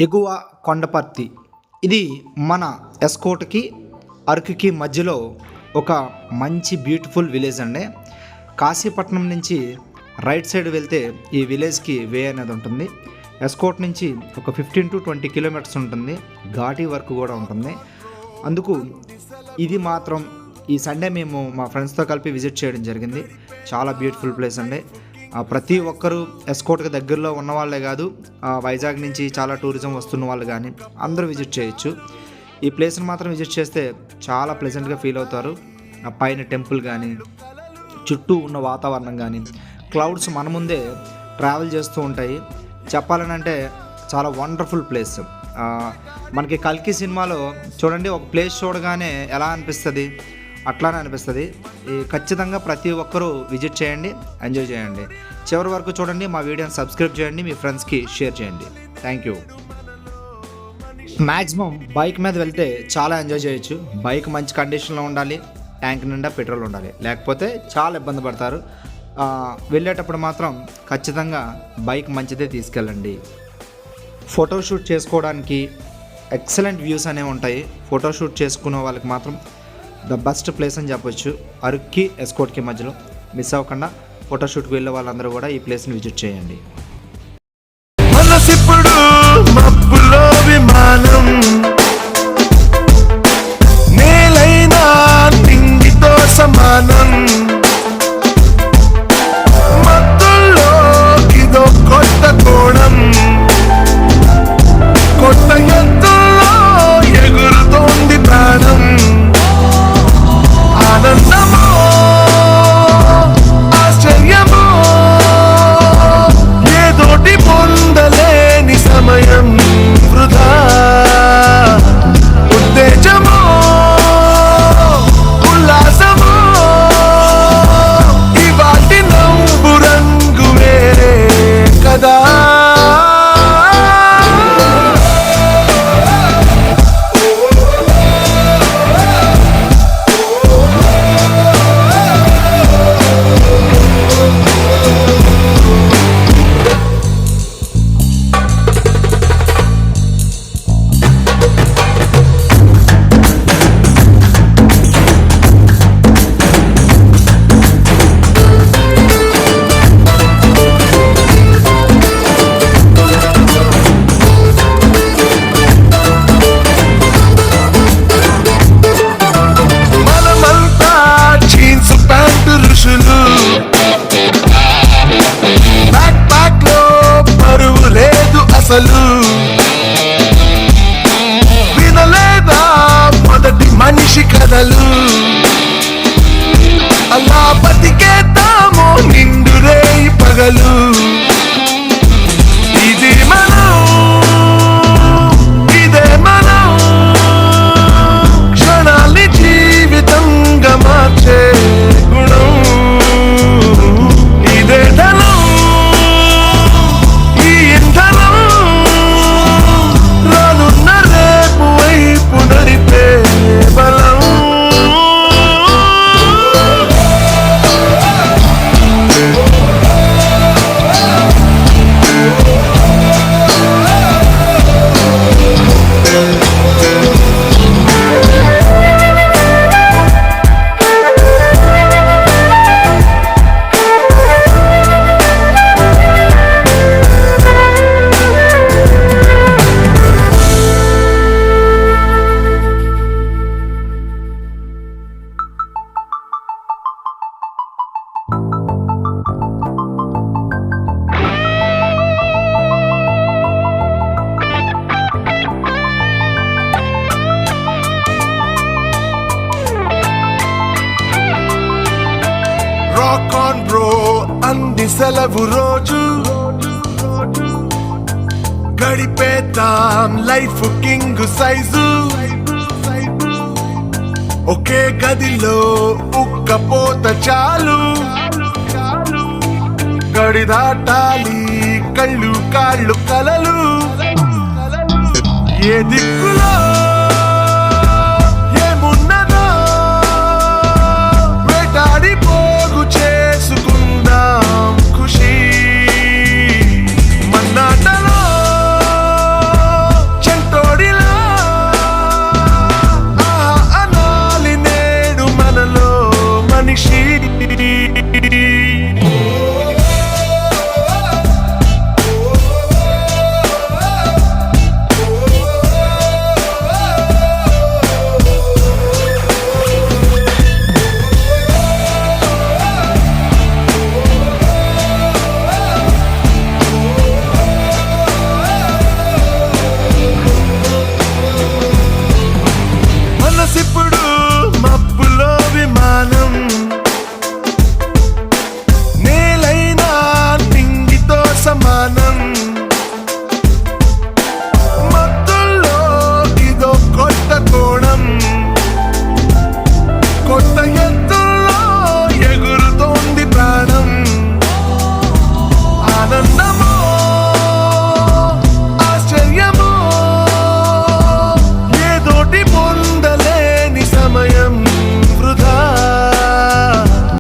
ఎగువ కొండపర్తి. ఇది మన ఎస్కోట్కి అరకుకి మధ్యలో ఒక మంచి బ్యూటిఫుల్ విలేజ్ అండి. కాశీపట్నం నుంచి రైట్ సైడ్ వెళ్తే ఈ విలేజ్కి వే అనేది ఉంటుంది. ఎస్కోట్ నుంచి ఒక 15 to 20 కిలోమీటర్స్ ఉంటుంది. ఘాటీ వరకు కూడా ఉంటుంది. అందుకు ఇది మాత్రం ఈ సండే మేము మా ఫ్రెండ్స్తో కలిపి విజిట్ చేయడం జరిగింది. చాలా బ్యూటిఫుల్ ప్లేస్ అండి. ప్రతి ఒక్కరూ ఎస్కోట్కి దగ్గరలో ఉన్న వాళ్ళే కాదు, వైజాగ్ నుంచి చాలా టూరిజం వస్తున్న వాళ్ళు కానీ అందరూ విజిట్ చేయొచ్చు. ఈ ప్లేస్ని మాత్రం విజిట్ చేస్తే చాలా ప్లెజెంట్గా ఫీల్ అవుతారు. పైన టెంపుల్ కానీ, చుట్టూ ఉన్న వాతావరణం కానీ, క్లౌడ్స్ మన ముందే ట్రావెల్ చేస్తూ ఉంటాయి. చెప్పాలనంటే చాలా వండర్ఫుల్ ప్లేస్. మనకి కల్కి సినిమాలో చూడండి, ఒక ప్లేస్ చూడగానే ఎలా అనిపిస్తుంది, అట్లానే అనిపిస్తుంది. ఖచ్చితంగా ప్రతి ఒక్కరూ విజిట్ చేయండి, ఎంజాయ్ చేయండి. చివరి వరకు చూడండి. మా వీడియోని సబ్స్క్రైబ్ చేయండి, మీ ఫ్రెండ్స్కి షేర్ చేయండి. Thank you. మ్యాక్సిమం బైక్ మీద వెళ్తే చాలా ఎంజాయ్ చేయొచ్చు. బైక్ మంచి కండిషన్లో ఉండాలి, ట్యాంక్ నిండా పెట్రోల్ ఉండాలి, లేకపోతే చాలా ఇబ్బంది పడతారు. వెళ్ళేటప్పుడు మాత్రం ఖచ్చితంగా బైక్ మంచిదే తీసుకెళ్ళండి. ఫోటోషూట్ చేసుకోవడానికి ఎక్సలెంట్ వ్యూస్ అనేవి ఉంటాయి. ఫోటోషూట్ చేసుకునే వాళ్ళకి మాత్రం ద బెస్ట్ ప్లేస్ అని చెప్పొచ్చు. అరకుకి ఎస్కోట్కి మధ్యలో మిస్ అవ్వకుండా ఫోటోషూట్కి వెళ్ళే వాళ్ళందరూ కూడా ఈ ప్లేస్ని విజిట్ చేయండి. మనసిప్పుడు మబ్బులో విమానం, నేలైనా నింగితో సమానం, మత్తుల్లో ఇదో కొత్త కోణం, కొత్త ఎత్తుల్లో ఎగురుతోంది ప్రాణం. ఆనందమో ఆశ్చర్యమో ఏదోటి పొందలేని సమయం వృధా. ఉత్తేజమో ఉల్లాసమో ఇవాటి నవ్వు రంగు వేరే కదా. వినలేదా మొదటి మనిషి కథలు, అలా బతికేద్దాము నిండు రేయి పగలు. ఇది మనం, ఇదే మనం, క్షణాన్ని జీవితంగా మార్చే గుణం. ఇదే ధనం, అంది సెలవు రోజు, గడిపేద్దాం లైఫ్ కింగ్ సైజు. ఒకే గదిలో ఉక్కపోత చాలు, గడి దాటాలి కళ్ళు కాళ్ళు కలలు. ఏ దిక్కులు